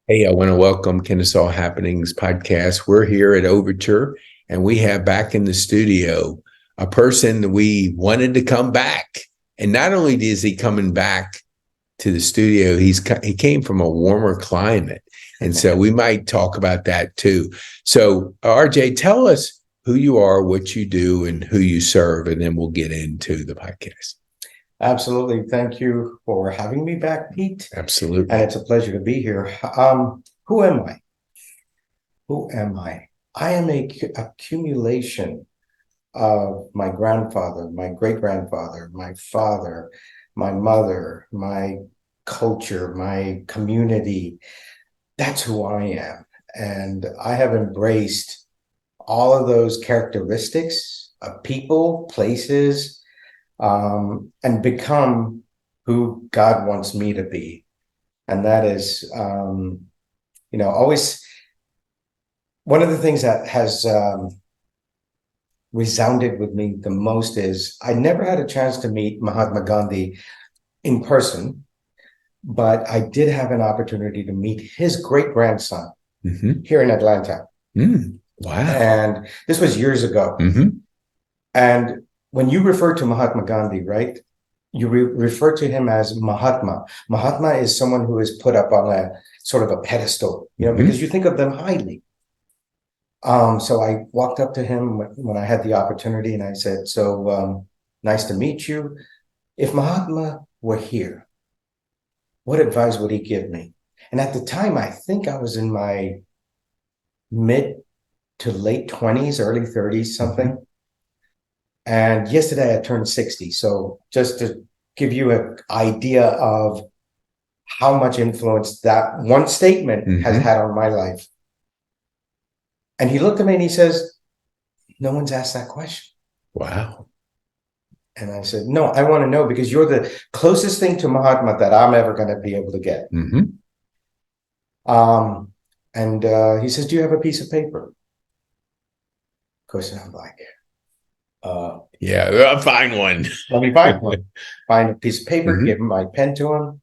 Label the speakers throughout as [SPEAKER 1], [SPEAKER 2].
[SPEAKER 1] Hey, I want to welcome Kennesaw Happenings podcast. We're here at Overture, and we have back in the studio a person that we wanted to come back. And not only is he coming back to the studio, he came from a warmer climate, and so we might talk about that too. So, RJ, tell us who you are, what you do, and who you serve, and then we'll get into the podcast.
[SPEAKER 2] Absolutely. Thank you for having me back, Pete.
[SPEAKER 1] Absolutely.
[SPEAKER 2] And it's a pleasure to be here. Who am I? Who am I? I am a accumulation of my grandfather, my great grandfather, my father, my mother, my culture, my community. That's who I am. And I have embraced all of those characteristics of people, places, and become who God wants me to be. And that is, always one of the things that has resounded with me the most is I never had a chance to meet Mahatma Gandhi in person, but I did have an opportunity to meet his great grandson here in Atlanta.
[SPEAKER 1] Wow.
[SPEAKER 2] And this was years ago. And when you refer to Mahatma Gandhi, right, you refer to him as Mahatma. Mahatma is someone who is put up on a sort of a pedestal, because you think of them highly. So I walked up to him when I had the opportunity and I said, nice to meet you. If Mahatma were here, what advice would he give me? And at the time, I think I was in my mid to late 20s, early 30s, something. And yesterday I turned 60. So just to give you an idea of how much influence that one statement has had on my life. And he looked at me and he says, no one's asked that question.
[SPEAKER 1] Wow.
[SPEAKER 2] And I said, no, I want to know because you're the closest thing to Mahatma that I'm ever going to be able to get. And he says, do you have a piece of paper? Of course, I'm like,
[SPEAKER 1] yeah, I'll find one.
[SPEAKER 2] Let me find one. Find a piece of paper, give him my pen to him.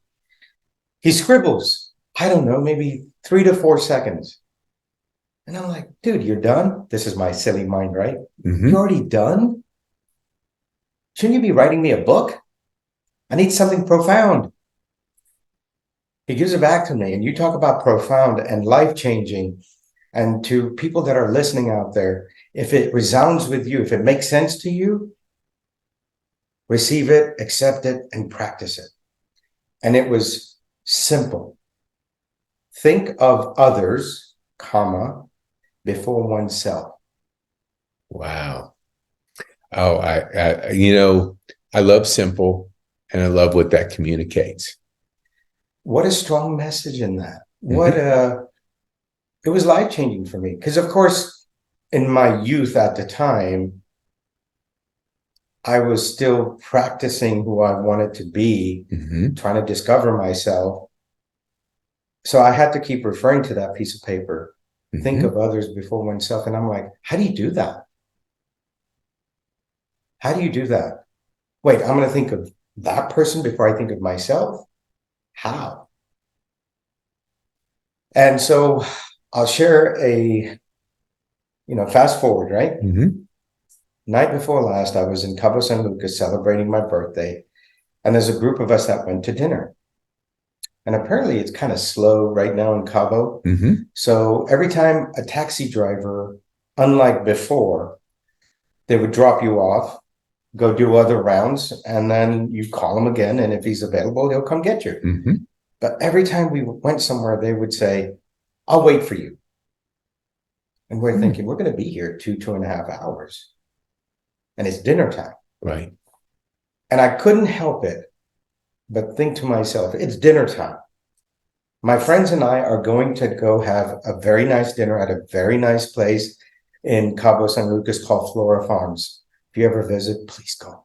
[SPEAKER 2] He scribbles, I don't know, maybe 3 to 4 seconds. And I'm like, dude, you're done? This is my silly mind, right? You're already done? Shouldn't you be writing me a book? I need something profound. He gives it back to me. And you talk about profound and life-changing. And to people that are listening out there, if it resounds with you, if it makes sense to you, receive it, accept it, and practice it. And it was simple. Think of others, comma, before oneself.
[SPEAKER 1] Wow. Oh, I love simple, and I love what that communicates.
[SPEAKER 2] What a strong message in that. It was life-changing for me. Because, of course, in my youth at the time, I was still practicing who I wanted to be, trying to discover myself. So I had to keep referring to that piece of paper. Think of others before oneself. And I'm like, how do you do that? How do you do that? Wait, I'm going to think of that person before I think of myself? How? And so I'll share fast forward, right? Night before last, I was in Cabo San Lucas celebrating my birthday. And there's a group of us that went to dinner. And apparently it's kind of slow right now in Cabo. So every time a taxi driver, unlike before, they would drop you off, go do other rounds, and then you call him again. And if he's available, he'll come get you. But every time we went somewhere, they would say, I'll wait for you. And we're thinking, we're going to be here 2.5 hours. And it's dinner time.
[SPEAKER 1] Right.
[SPEAKER 2] And I couldn't help it but think to myself, it's dinner time. My friends and I are going to go have a very nice dinner at a very nice place in Cabo San Lucas called Flora Farms. If you ever visit, please go.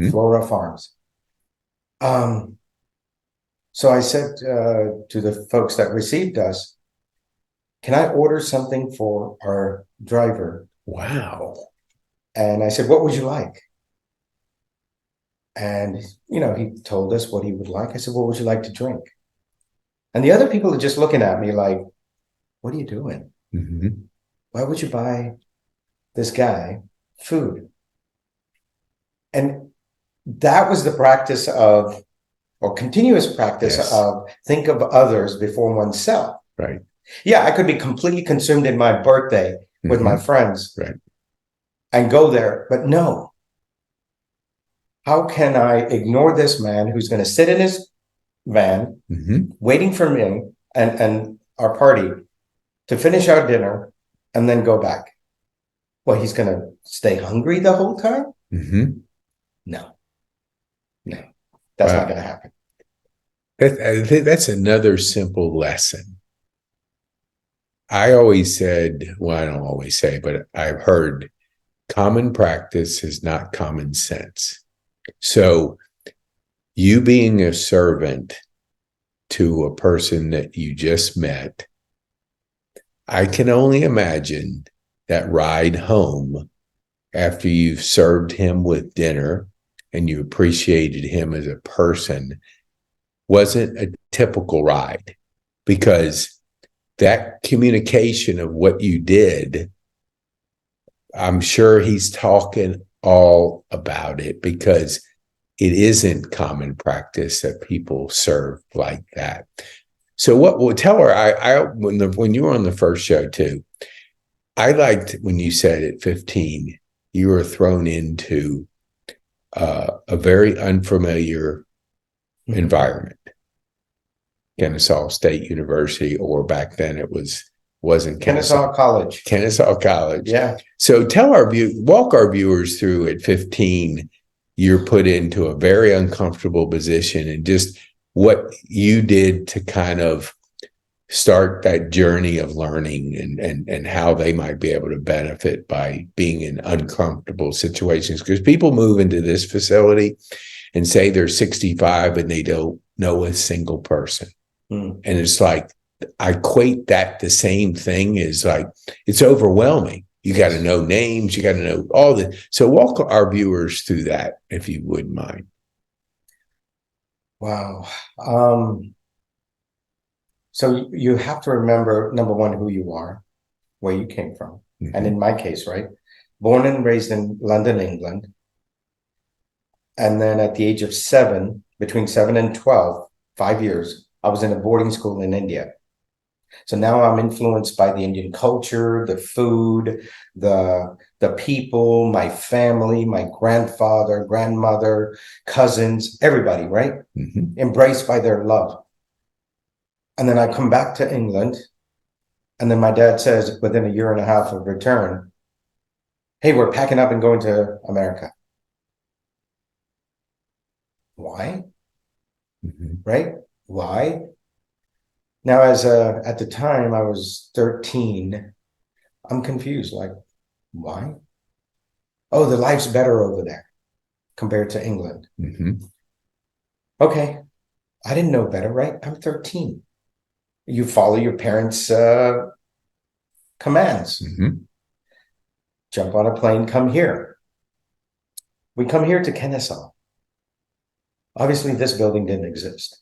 [SPEAKER 2] Flora Farms. So I said to the folks that received us, can I order something for our driver?
[SPEAKER 1] Wow.
[SPEAKER 2] And I said, what would you like? And, he told us what he would like. I said, what would you like to drink? And the other people are just looking at me like, what are you doing?
[SPEAKER 1] Mm-hmm.
[SPEAKER 2] Why would you buy this guy food? And that was the practice of, or continuous practice
[SPEAKER 1] Yes.
[SPEAKER 2] of, think of others before oneself.
[SPEAKER 1] Right.
[SPEAKER 2] Yeah, I could be completely consumed in my birthday with my friends
[SPEAKER 1] Right.
[SPEAKER 2] and go there, but no. How can I ignore this man who's going to sit in his van waiting for me and our party to finish our dinner and then go back? Well, he's going to stay hungry the whole time? No, no, that's not going to happen.
[SPEAKER 1] I think that's another simple lesson. I always said, well, I don't always say, but I've heard common practice is not common sense. So you being a servant to a person that you just met, I can only imagine that ride home after you've served him with dinner and you appreciated him as a person wasn't a typical ride, because that communication of what you did, I'm sure he's talking all about it, because it isn't common practice that people serve like that. So what we'll tell her, when you were on the first show too, I liked when you said at 15, you were thrown into a very unfamiliar environment. Kennesaw State University, or back then it wasn't
[SPEAKER 2] Kennesaw College.
[SPEAKER 1] Kennesaw College.
[SPEAKER 2] Yeah.
[SPEAKER 1] So walk our viewers through at 15, you're put into a very uncomfortable position, and just what you did to kind of start that journey of learning, and how they might be able to benefit by being in uncomfortable situations. Because people move into this facility and say they're 65 and they don't know a single person. And it's like, I equate that the same thing is like, it's overwhelming. You got to know names, you got to know all the. So walk our viewers through that, if you wouldn't mind.
[SPEAKER 2] Wow. So you have to remember, number one, who you are, where you came from. And in my case, right, born and raised in London, England. And then at the age of 7, between 7 and 12, 5 years, I was in a boarding school in India. So now I'm influenced by the Indian culture, the food, the people, my family, my grandfather, grandmother, cousins, everybody, right? Embraced by their love. And then I come back to England, and then my dad says, within a year and a half of return, hey, we're packing up and going to America. Why? Right? Why? Now, at the time I was 13, I'm confused. Like, why? Oh, the life's better over there compared to England. Okay, I didn't know better, right? I'm 13. You follow your parents' commands. Jump on a plane, come here. We come here to Kennesaw. Obviously, this building didn't exist,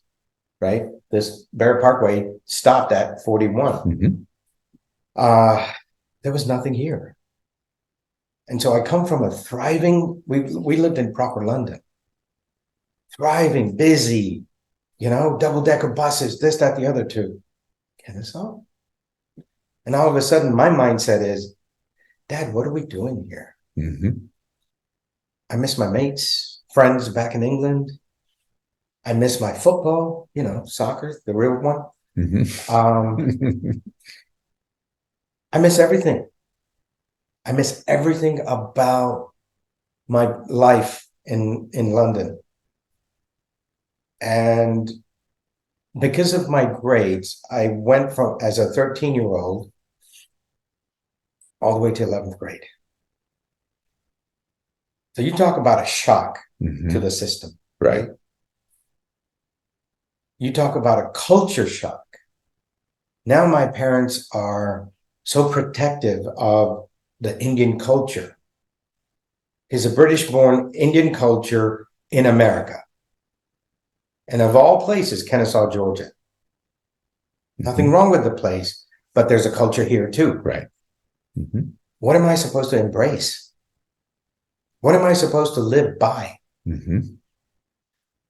[SPEAKER 2] right? This Barrett Parkway stopped at 41. There was nothing here. And so I come from a thriving, we lived in proper London. Thriving, busy, double-decker buses, this, that, the other two. Kennesaw? And all of a sudden, my mindset is, Dad, what are we doing here? I miss my mates, friends back in England. I miss my football, soccer, the real one. I miss everything. I miss everything about my life in London. And because of my grades, I went from, as a 13-year-old, all the way to 11th grade. So you talk about a shock to the system, right? You talk about a culture shock. Now my parents are so protective of the Indian culture. It's a British-born Indian culture in America. And of all places, Kennesaw, Georgia. Nothing wrong with the place, but there's a culture here too.
[SPEAKER 1] Right. Mm-hmm.
[SPEAKER 2] What am I supposed to embrace? What am I supposed to live by?
[SPEAKER 1] Mm-hmm.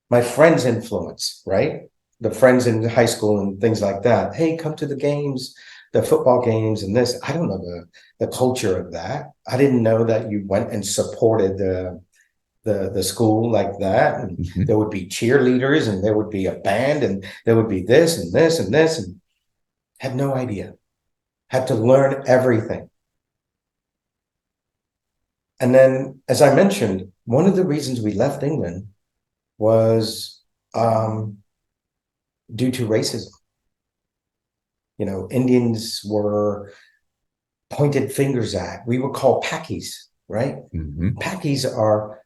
[SPEAKER 2] My friends' influence, right? The friends in high school and things like that. Hey, come to the games, the football games and this. I don't know the culture of that. I didn't know that you went and supported the school like that. And there would be cheerleaders and there would be a band and there would be this and this and this. And had no idea. Had to learn everything. And then, as I mentioned, one of the reasons we left England was due to racism. You know, Indians were pointed fingers at. We were called Pakis, right? Pakis are,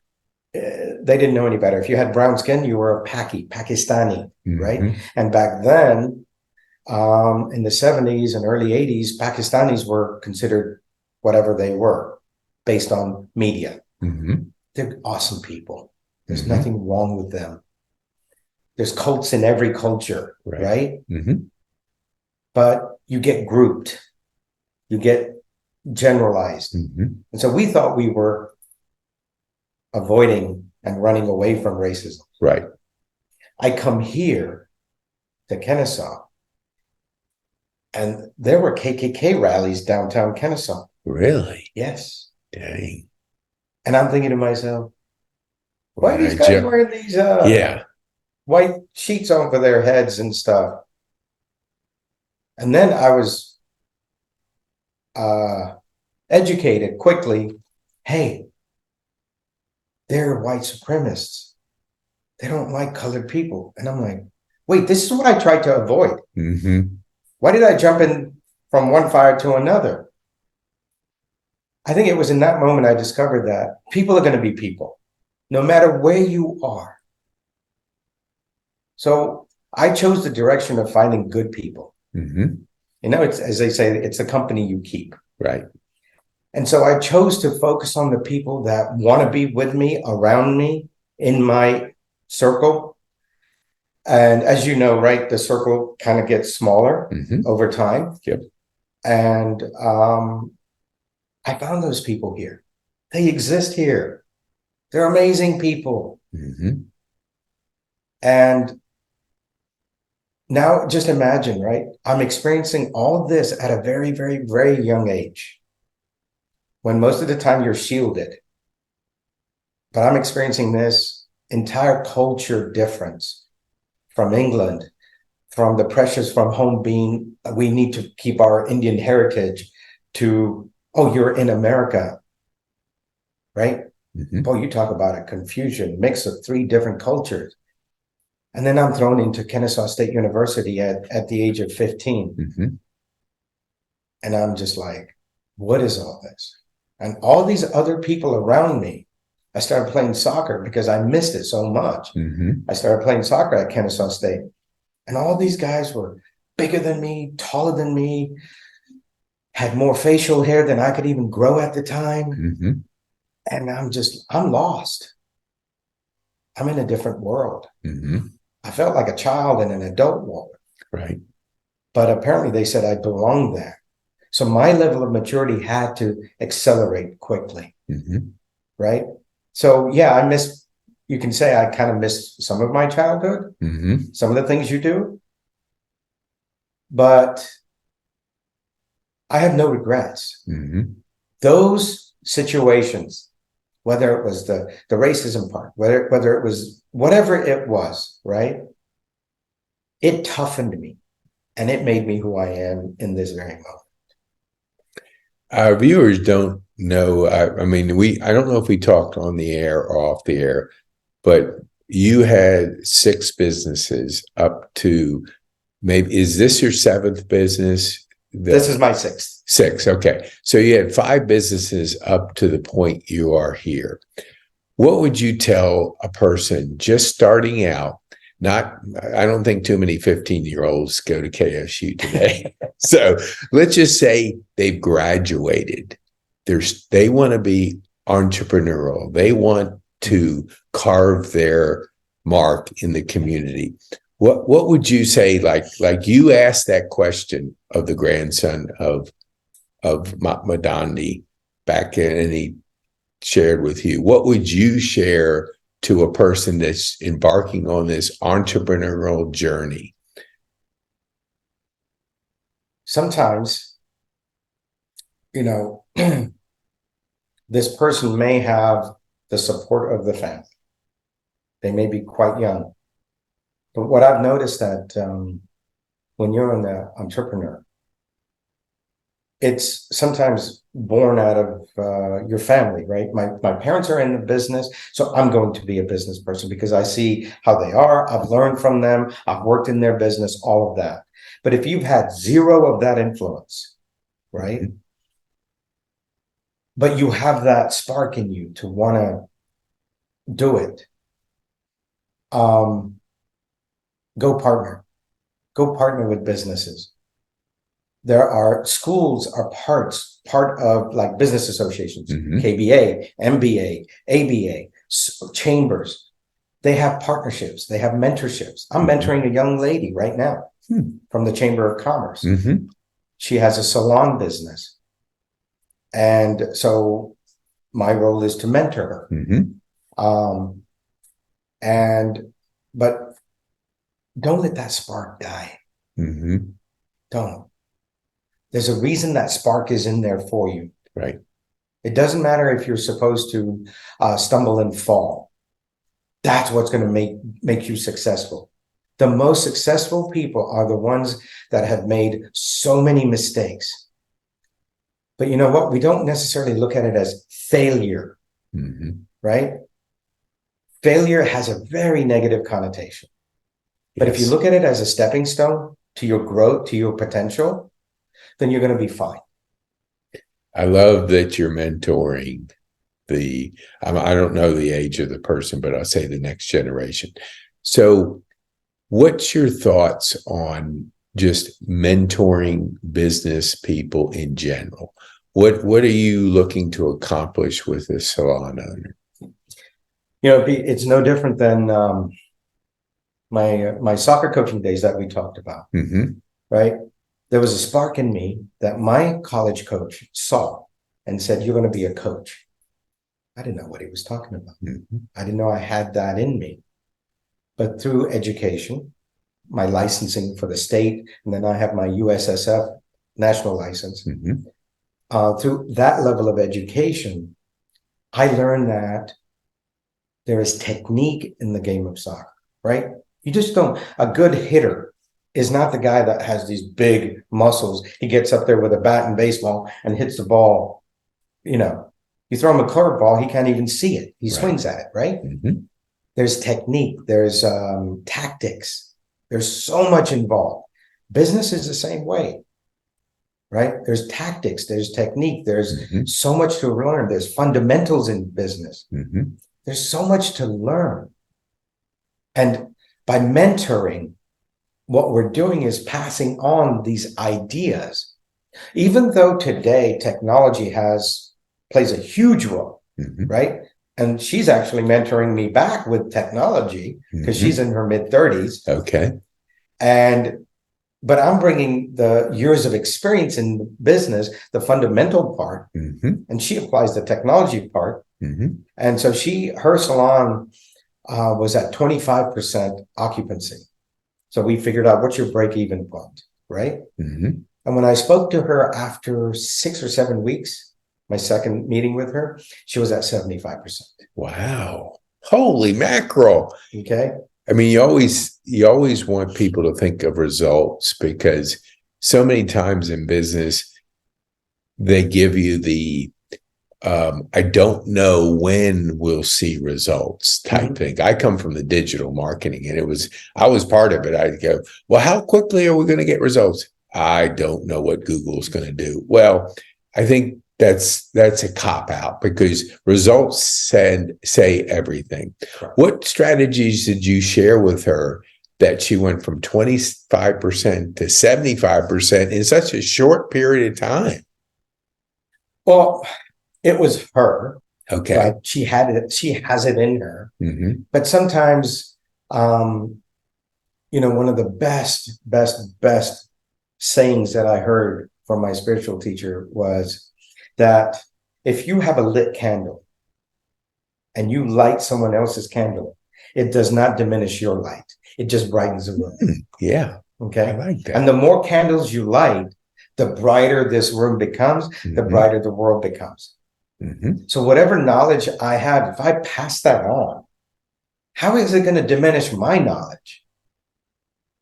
[SPEAKER 2] they didn't know any better. If you had brown skin, you were a Paki, Pakistani, right? And back then, in the 70s and early 80s, Pakistanis were considered whatever they were based on media. They're awesome people. There's nothing wrong with them. There's cults in every culture, right? But you get grouped, you get generalized. And so we thought we were avoiding and running away from racism.
[SPEAKER 1] Right.
[SPEAKER 2] I come here to Kennesaw, and there were KKK rallies downtown Kennesaw.
[SPEAKER 1] Really?
[SPEAKER 2] Yes.
[SPEAKER 1] Dang.
[SPEAKER 2] And I'm thinking to myself, why are these guys wearing these white sheets over their heads and stuff? And then I was educated quickly. Hey, they're white supremacists. They don't like colored people. And I'm like, wait, this is what I tried to avoid. Why did I jump in from one fire to another? I think it was in that moment I discovered that people are going to be people, no matter where you are. So I chose the direction of finding good people. You know, it's, as they say, it's the company you keep.
[SPEAKER 1] Right.
[SPEAKER 2] And so I chose to focus on the people that want to be with me, around me, in my circle. And as you know, right, the circle kind of gets smaller over time. And I found those people here. They exist here. They're amazing people. And now just imagine, right? I'm experiencing all of this at a very, very, very young age, when most of the time you're shielded. But I'm experiencing this entire culture difference from England, from the pressures from home being, we need to keep our Indian heritage, to, oh, you're in America, right? Boy, you talk about a confusion, mix of three different cultures. And then I'm thrown into Kennesaw State University at the age of 15. And I'm just like, what is all this? And all these other people around me, I started playing soccer because I missed it so much. I started playing soccer at Kennesaw State. And all these guys were bigger than me, taller than me, had more facial hair than I could even grow at the time. And I'm lost. I'm in a different world. I felt like a child in an adult world.
[SPEAKER 1] Right.
[SPEAKER 2] But apparently they said I belonged there. So my level of maturity had to accelerate quickly. Right. So yeah, you can say I kind of missed some of my childhood, some of the things you do. But I have no regrets. Those situations, whether it was the racism part, whether it was whatever it was, right? It toughened me and it made me who I am in this very moment.
[SPEAKER 1] Our viewers don't know. I mean, I don't know if we talked on the air or off the air, but you had 6 businesses up to maybe, is this your 7th business?
[SPEAKER 2] This is my 6th.
[SPEAKER 1] 6. Okay. So you had 5 businesses up to the point you are here. What would you tell a person just starting out? I don't think too many 15-year-olds go to KSU today. So let's just say they've graduated. They want to be entrepreneurial. They want to carve their mark in the community. What would you say, like you asked that question of the grandson of Mahatma Gandhi back in, and he shared with you, what would you share to a person that's embarking on this entrepreneurial journey?
[SPEAKER 2] Sometimes, you know, this person may have the support of the family. They may be quite young. But what I've noticed that when you're an entrepreneur, it's sometimes born out of your family, right? My parents are in the business, so I'm going to be a business person because I see how they are. I've learned from them. I've worked in their business, all of that. But if you've had zero of that influence, right? Mm-hmm. But you have that spark in you to want to do it, go partner with businesses. There are schools are part of like business associations, mm-hmm. KBA, MBA, ABA, chambers. They have partnerships. They have mentorships. I'm mm-hmm. mentoring a young lady right now from the Chamber of Commerce. Mm-hmm. She has a salon business. And so my role is to mentor her. Mm-hmm. But don't let that spark die. Mm-hmm. Don't. There's a reason that spark is in there for you.
[SPEAKER 1] Right.
[SPEAKER 2] It doesn't matter if you're supposed to stumble and fall. That's what's going to make you successful. The most successful people are the ones that have made so many mistakes. But you know what? We don't necessarily look at it as failure, mm-hmm. right? Failure has a very negative connotation. But yes. If you look at it as a stepping stone to your growth, to your potential, then you're going to be fine.
[SPEAKER 1] I love that you're mentoring I don't know the age of the person, but I'll say the next generation. So what's your thoughts on just mentoring business people in general? What are you looking to accomplish with a salon owner?
[SPEAKER 2] You know, it's no different than my soccer coaching days that we talked about, mm-hmm. right? There was a spark in me that my college coach saw and said, "You're going to be a coach." I didn't know what he was talking about. Mm-hmm. I didn't know I had that in me. But through education, my licensing for the state, and then I have my USSF national license. Mm-hmm. Through that level of education, I learned that there is technique in the game of soccer, right? You just don't, a good hitter is not the guy that has these big muscles. He gets up there with a bat and baseball and hits the ball. You know, you throw him a curveball, he can't even see it. He swings at it, right? Mm-hmm. There's technique, there's tactics. There's so much involved. Business is the same way, right? There's tactics, there's technique, there's mm-hmm. so much to learn. There's fundamentals in business. Mm-hmm. There's so much to learn. And by mentoring, what we're doing is passing on these ideas. Even though today technology plays a huge role, mm-hmm. right? And she's actually mentoring me back with technology because mm-hmm. she's in her mid-30s.
[SPEAKER 1] Okay.
[SPEAKER 2] But I'm bringing the years of experience in business, the fundamental part, mm-hmm. and she applies the technology part. Mm-hmm. And so her salon was at 25% occupancy. So we figured out what's your break-even point, right? Mm-hmm. And when I spoke to her after 6 or 7 weeks, my second meeting with her, she was at 75%.
[SPEAKER 1] Wow. Holy mackerel.
[SPEAKER 2] Okay.
[SPEAKER 1] I mean, you always want people to think of results because so many times in business, they give you the I don't know when we'll see results type mm-hmm. thing. I come from the digital marketing and I was part of it. I'd go, well, how quickly are we going to get results? I don't know what Google's going to do. Well, I think that's a cop out because results say everything. Right. What strategies did you share with her that she went from 25% to 75% in such a short period of time?
[SPEAKER 2] Well, it was her.
[SPEAKER 1] Okay.
[SPEAKER 2] Right? She has it in her. Mm-hmm. But sometimes one of the best sayings that I heard from my spiritual teacher was that if you have a lit candle and you light someone else's candle, it does not diminish your light. It just brightens the room.
[SPEAKER 1] Yeah.
[SPEAKER 2] Okay.
[SPEAKER 1] I like that.
[SPEAKER 2] And the more candles you light, the brighter this room becomes, the brighter the world becomes. So whatever knowledge I have, if I pass that on, how is it going to diminish my knowledge?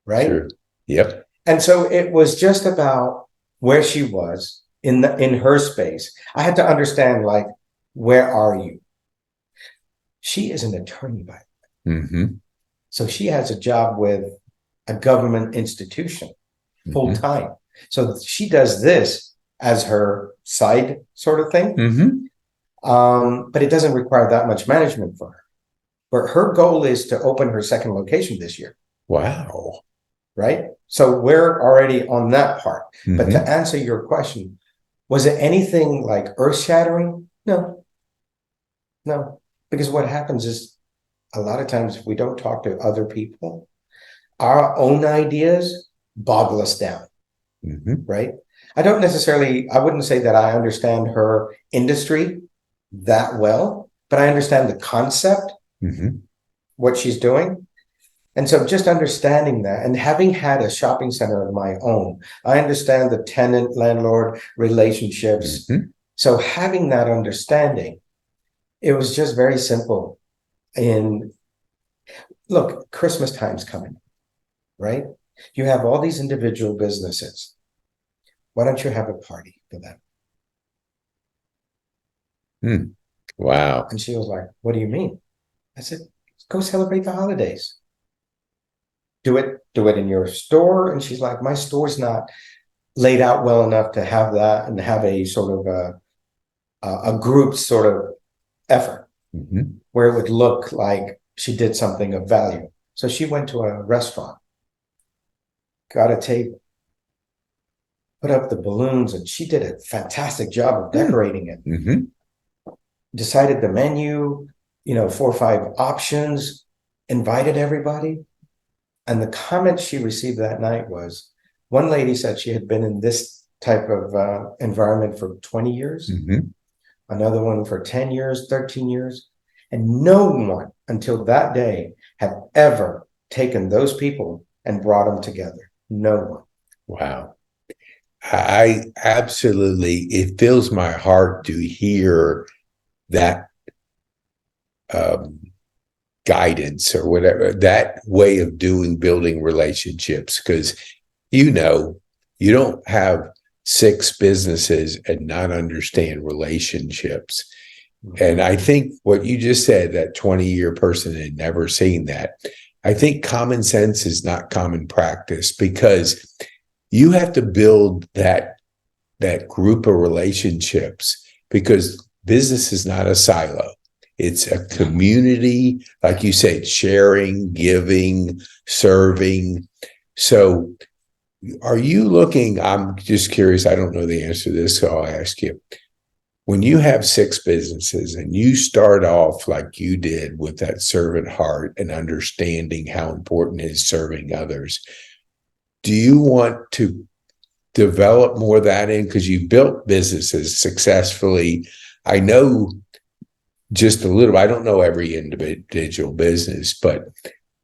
[SPEAKER 2] Right?
[SPEAKER 1] Sure. Yep.
[SPEAKER 2] And so it was just about where she was in her space. I had to understand, like, where are you? She is an attorney by the way. So she has a job with a government institution full time. So she does this as her side sort of thing. But it doesn't require that much management for her. But her goal is to open her second location this year.
[SPEAKER 1] Wow.
[SPEAKER 2] Right? So we're already on that part. But to answer your question, was it anything like earth-shattering? No. Because what happens is a lot of times if we don't talk to other people, our own ideas boggle us down. Right? I wouldn't say that I understand her industry that well, but I understand the concept, what she's doing. And so just understanding that and having had a shopping center of my own, I understand the tenant landlord relationships. So having that understanding, it was just very simple. And look, Christmas time's coming, right? You have all these individual businesses. Why don't you have a party for them?
[SPEAKER 1] Wow.
[SPEAKER 2] And she was like, what do you mean? I said, go celebrate the holidays. Do it in your store. And she's like, my store's not laid out well enough to have that and have a sort of a group sort of effort where it would look like she did something of value. So she went to a restaurant, got a table, put up the balloons, and she did a fantastic job of decorating it. Decided the menu, 4 or 5 options, invited everybody. And the comment she received that night was, one lady said she had been in this type of environment for 20 years, another one for 10 years, 13 years. And no one until that day had ever taken those people and brought them together. No one.
[SPEAKER 1] Wow. I absolutely, it fills my heart to hear that guidance or whatever, that way of building relationships. Because, you don't have 6 businesses and not understand relationships. And I think what you just said, that 20-year person had never seen that. I think common sense is not common practice, because you have to build that group of relationships, because business is not a silo. It's a community, like you said, sharing, giving, serving. So are you looking, I'm just curious, I don't know the answer to this, so I'll ask you. When you have 6 businesses and you start off like you did with that servant heart and understanding how important it is serving others, do you want to develop more of that in? Because you built businesses successfully. I know just a little, I don't know every individual business, but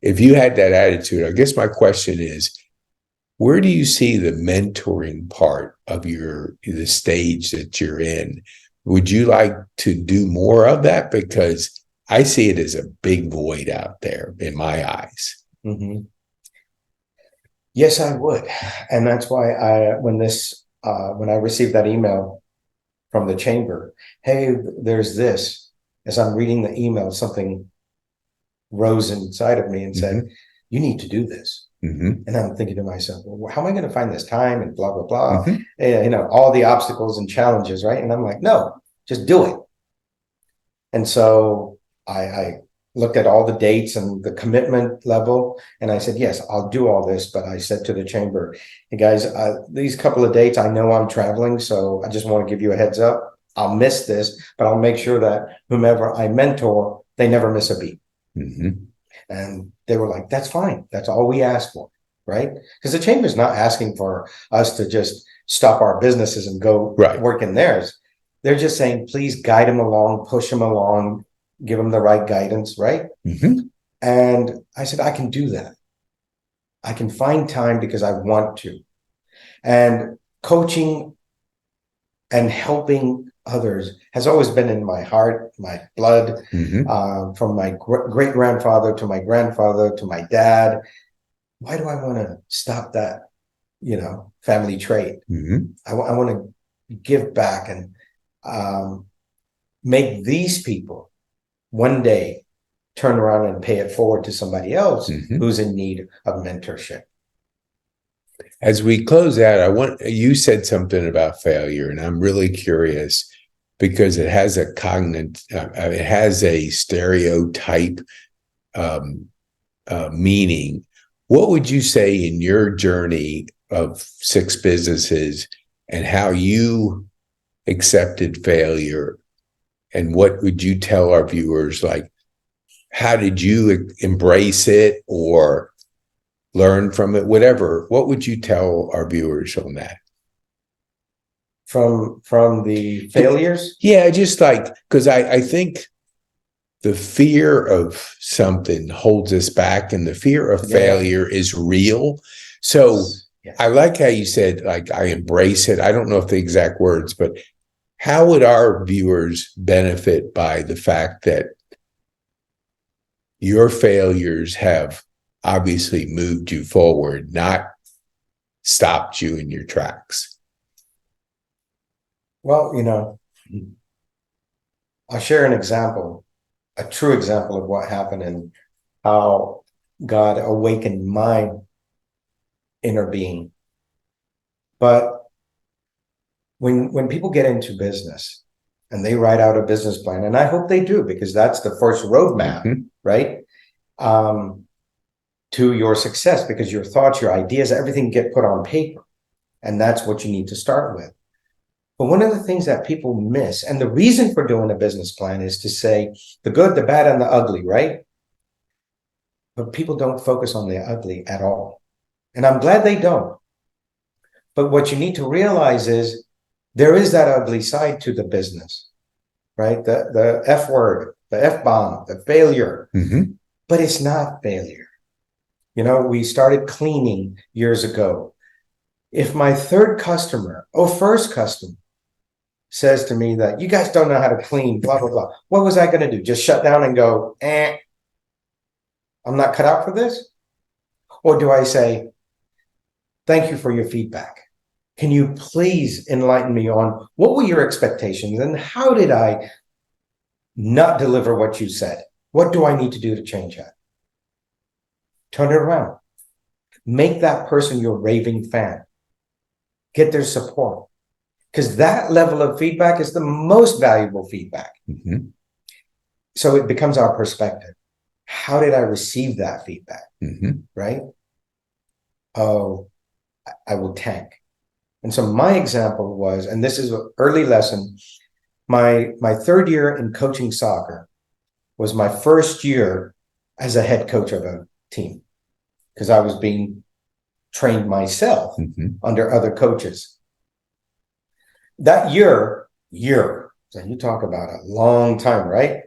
[SPEAKER 1] if you had that attitude, I guess my question is, where do you see the mentoring part of the stage that you're in? Would you like to do more of that? Because I see it as a big void out there in my eyes.
[SPEAKER 2] Yes, I would. And that's why when I received that email from the chamber, hey, there's this, as I'm reading the email, something rose inside of me and said, you need to do this. And I'm thinking to myself, well, how am I going to find this time and blah, blah, blah, all the obstacles and challenges, right? And I'm like, no, just do it. And so I looked at all the dates and the commitment level, and I said, yes, I'll do all this. But I said to the chamber, hey guys, these couple of dates, I know I'm traveling, so I just want to give you a heads up. I'll miss this, but I'll make sure that whomever I mentor, they never miss a beat. And They were like, that's fine. That's all we ask for, right? Because the chamber is not asking for us to just stop our businesses and go work in theirs. They're just saying, please guide them along, push them along, give them the right guidance, right? And I said, I can do that. I can find time because I want to. And coaching and helping others has always been in my heart, my blood, from my great-grandfather to my grandfather to my dad. Why do I want to stop that, family trait? I want to give back and make these people one day turn around and pay it forward to somebody else who's in need of mentorship.
[SPEAKER 1] As we close out, you said something about failure, and I'm really curious because it has it has a stereotype meaning. What would you say in your journey of 6 businesses and how you accepted failure? And what would you tell our viewers? Like, how did you embrace it or learn from it? Whatever. What would you tell our viewers on that?
[SPEAKER 2] From the failures?
[SPEAKER 1] Yeah, just like, because I think the fear of something holds us back, and the fear of failure is real. So I like how you said, like, I embrace it. I don't know if the exact words, but how would our viewers benefit by the fact that your failures have obviously moved you forward, not stopped you in your tracks?
[SPEAKER 2] Well, I'll share an example, a true example of what happened and how God awakened my inner being. But when people get into business and they write out a business plan, and I hope they do, because that's the first roadmap, right? To your success, because your thoughts, your ideas, everything get put on paper. And that's what you need to start with. But one of the things that people miss, and the reason for doing a business plan is to say the good, the bad, and the ugly, right? But people don't focus on the ugly at all. And I'm glad they don't. But what you need to realize is there is that ugly side to the business, right? The F word, the F bomb, the failure. But it's not failure. We started cleaning years ago. If my first customer says to me that you guys don't know how to clean, blah, blah, blah, what was I going to do? Just shut down and go, I'm not cut out for this? Or do I say, thank you for your feedback. Can you please enlighten me on what were your expectations and how did I not deliver what you said? What do I need to do to change that? Turn it around. Make that person your raving fan. Get their support. Because that level of feedback is the most valuable feedback. So it becomes our perspective. How did I receive that feedback? Right? Oh, I will tank. And so my example was, and this is an early lesson, my 3rd year in coaching soccer was my first year as a head coach of a team, because I was being trained myself under other coaches. That year, so you talk about a long time, right?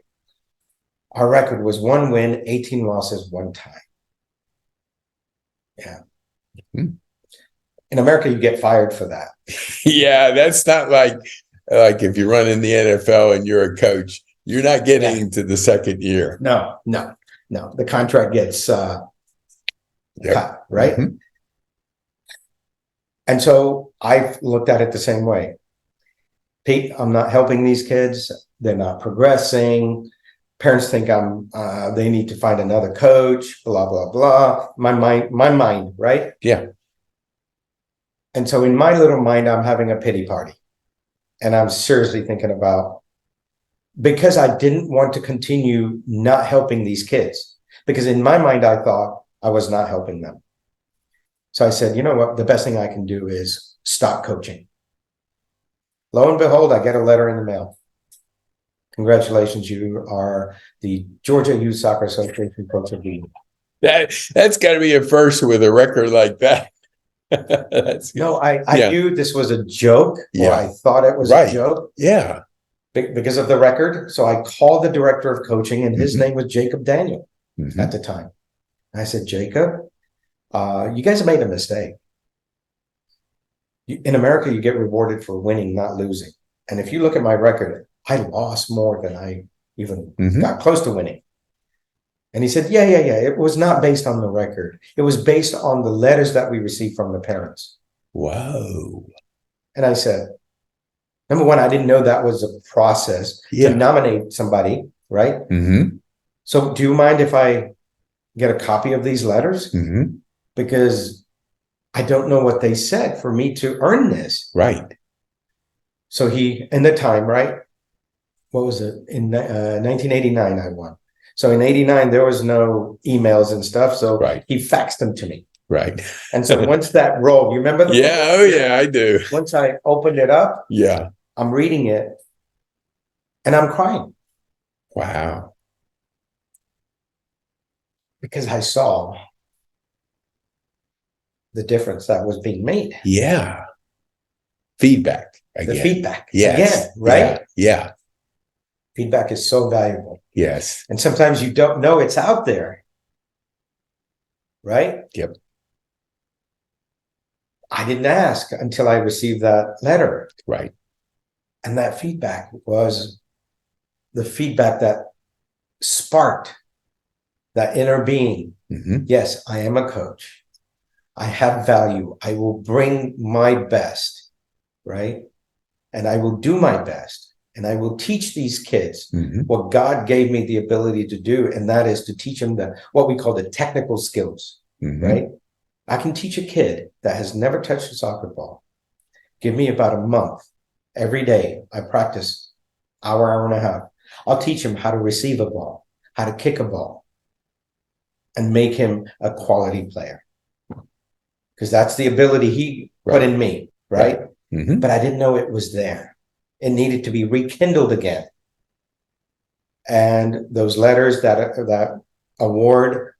[SPEAKER 2] Our record was 1 win, 18 losses, 1 tie. Yeah. In America, you get fired for that.
[SPEAKER 1] Yeah, that's not like if you run in the NFL and you're a coach, you're not getting into the 2nd year.
[SPEAKER 2] No. The contract gets cut, right? And so I looked at it the same way. Pete, I'm not helping these kids. They're not progressing. Parents think they need to find another coach, blah, blah, blah. My mind, right?
[SPEAKER 1] Yeah.
[SPEAKER 2] And so in my little mind, I'm having a pity party. And I'm seriously thinking about, because I didn't want to continue not helping these kids. Because in my mind, I thought I was not helping them. So I said, you know what? The best thing I can do is stop coaching. Lo and behold, I get a letter in the mail. Congratulations, you are the Georgia Youth Soccer Association Coach of the Year.
[SPEAKER 1] That's got to be a first with a record like that.
[SPEAKER 2] No, I knew this was a joke, or I thought it was a joke.
[SPEAKER 1] Yeah.
[SPEAKER 2] Because of the record. So I called the director of coaching, and his name was Jacob Daniel at the time. And I said, Jacob, you guys have made a mistake. In America, you get rewarded for winning, not losing. And if you look at my record, I lost more than I even got close to winning. And he said, yeah. It was not based on the record. It was based on the letters that we received from the parents.
[SPEAKER 1] Whoa.
[SPEAKER 2] And I said, number one, I didn't know that was a process to nominate somebody, right? So do you mind if I get a copy of these letters? Because I don't know what they said for me to earn this.
[SPEAKER 1] Right.
[SPEAKER 2] So in the time, right? What was it? In 1989, I won. So in 89, there was no emails and stuff. So he faxed them to me.
[SPEAKER 1] Right.
[SPEAKER 2] And so once that rolled, you remember?
[SPEAKER 1] I do.
[SPEAKER 2] Once I opened it up, I'm reading it and I'm crying.
[SPEAKER 1] Wow.
[SPEAKER 2] Because I saw the difference that was being made.
[SPEAKER 1] Yeah. Feedback. Again.
[SPEAKER 2] The feedback.
[SPEAKER 1] Yes.
[SPEAKER 2] Again, right?
[SPEAKER 1] Yeah.
[SPEAKER 2] Feedback is so valuable.
[SPEAKER 1] Yes.
[SPEAKER 2] And sometimes you don't know it's out there. Right?
[SPEAKER 1] Yep.
[SPEAKER 2] I didn't ask until I received that letter.
[SPEAKER 1] Right.
[SPEAKER 2] And that feedback was the feedback that sparked that inner being. Yes, I am a coach. I have value. I will bring my best, right? And I will do my best. And I will teach these kids what God gave me the ability to do. And that is to teach them what we call the technical skills, right? I can teach a kid that has never touched a soccer ball. Give me about a month. Every day I practice hour and a half. I'll teach him how to receive a ball, how to kick a ball, and make him a quality player. Because that's the ability he put in me, right? But I didn't know it was there. It needed to be rekindled again. And those letters, that award,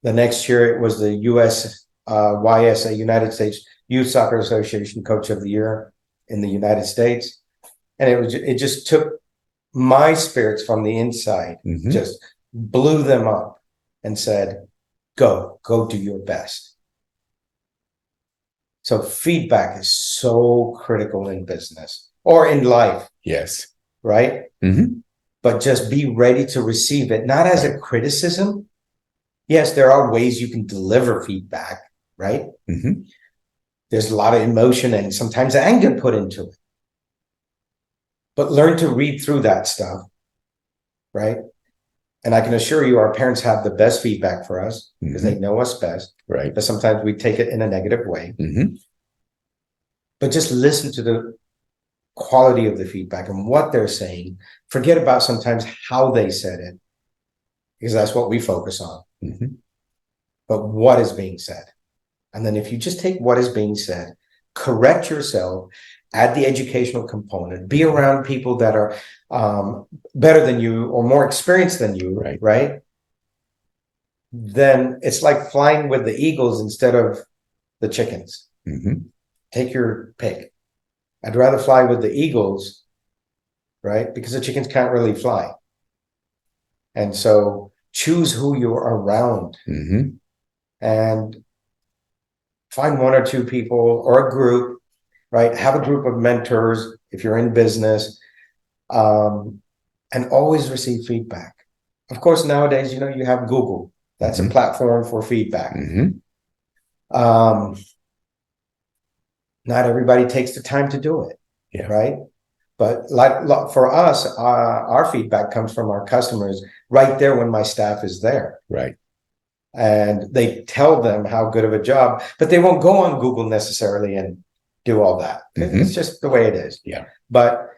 [SPEAKER 2] the next year it was the YSA, United States Youth Soccer Association Coach of the Year in the United States. And it just took my spirits from the inside, just blew them up and said, go do your best. So feedback is so critical in business or in life.
[SPEAKER 1] Yes.
[SPEAKER 2] Right? But just be ready to receive it, not as a criticism. Yes, there are ways you can deliver feedback, right? There's a lot of emotion and sometimes anger put into it. But learn to read through that stuff, right? And I can assure you our parents have the best feedback for us because they know us best.
[SPEAKER 1] Right.
[SPEAKER 2] But sometimes we take it in a negative way. But just listen to the quality of the feedback and what they're saying. Forget about sometimes how they said it, because that's what we focus on. But what is being said? And then if you just take what is being said, correct yourself, add the educational component, be around people that are better than you or more experienced than you, right? Then it's like flying with the eagles instead of the chickens. Take your pick. I'd rather fly with the eagles, right? Because the chickens can't really fly. And so choose who you're around and find one or two people or a group, right? Have a group of mentors if you're in business, and always receive feedback. Of course, nowadays, you have Google. That's a platform for feedback. Not everybody takes the time to do it, right? But like for us, our feedback comes from our customers right there when my staff is there.
[SPEAKER 1] Right.
[SPEAKER 2] And they tell them how good of a job, but they won't go on Google necessarily and do all that. It's just the way it is.
[SPEAKER 1] Yeah.
[SPEAKER 2] But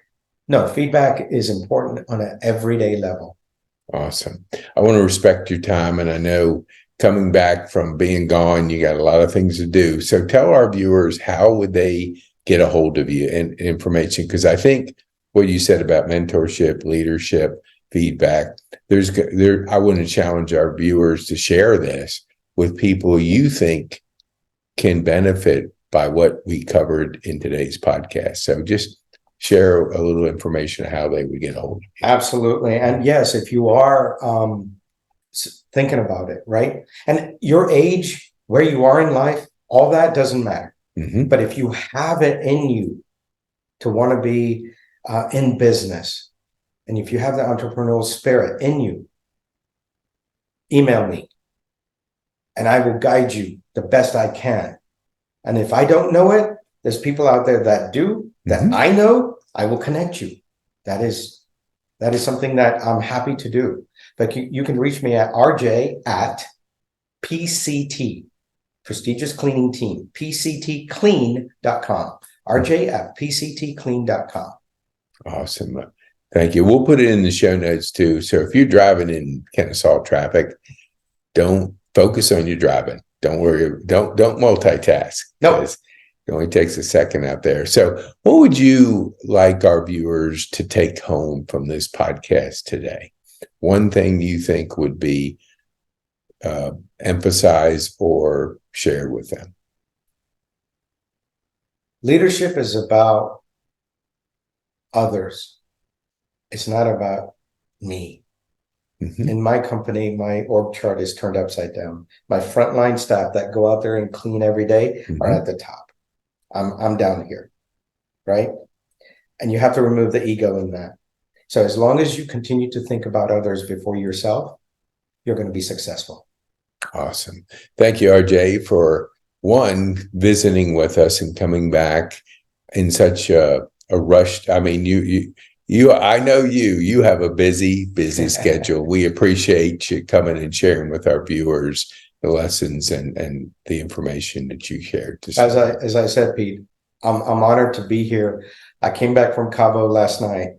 [SPEAKER 2] no, feedback is important on an everyday level.
[SPEAKER 1] Awesome. I want to respect your time. And I know coming back from being gone, you got a lot of things to do. So tell our viewers, how would they get a hold of you and information? Because I think what you said about mentorship, leadership, feedback. I want to challenge our viewers to share this with people you think can benefit by what we covered in today's podcast. So just share a little information of how they would get a hold of you.
[SPEAKER 2] Absolutely. And yes, if you are thinking about it, right? And your age, where you are in life, all that doesn't matter. But if you have it in you to want to be in business, and if you have the entrepreneurial spirit in you, email me and I will guide you the best I can. And if I don't know it, there's people out there that do, that I know, I will connect you. That is something that I'm happy to do. But you can reach me at RJ at PCT, Prestigious Cleaning Team, PCTclean.com. RJ at PCTclean.com. Awesome.
[SPEAKER 1] Thank you. We'll put it in the show notes too. So if you're driving in Kennesaw traffic, don't focus on your driving. Don't worry. Don't multitask.
[SPEAKER 2] No.
[SPEAKER 1] It only takes a second out there. So what would you like our viewers to take home from this podcast today? One thing you think would be emphasized or shared with them?
[SPEAKER 2] Leadership is about others. It's not about me. In my company, my org chart is turned upside down. My frontline staff that go out there and clean every day are at the top. I'm down here, right? And you have to remove the ego in that. So as long as you continue to think about others before yourself, you're going to be successful.
[SPEAKER 1] Awesome. Thank you, RJ, for visiting with us and coming back in such a rush. I mean, I know you have a busy schedule. We appreciate you coming and sharing with our viewers the lessons and the information that you shared.
[SPEAKER 2] As I said, Pete, I'm honored to be here. I came back from Cabo last night.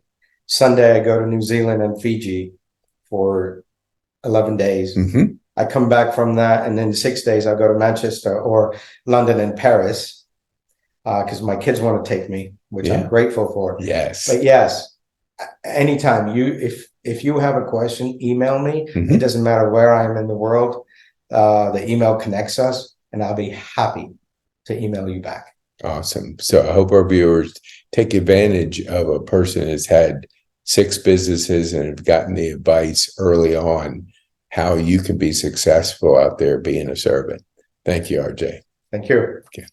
[SPEAKER 2] Sunday, I go to New Zealand and Fiji for 11 days. I come back from that, and then 6 days I'll go to Manchester or London and Paris because my kids want to take me, which I'm grateful for.
[SPEAKER 1] Yes.
[SPEAKER 2] But yes, anytime if you have a question, email me. It doesn't matter where I am in the world. The email connects us, and I'll be happy to email you back.
[SPEAKER 1] Awesome. So I hope our viewers take advantage of a person that's had 6 businesses and have gotten the advice early on how you can be successful out there being a servant. Thank you, RJ.
[SPEAKER 2] Thank you.
[SPEAKER 1] Okay.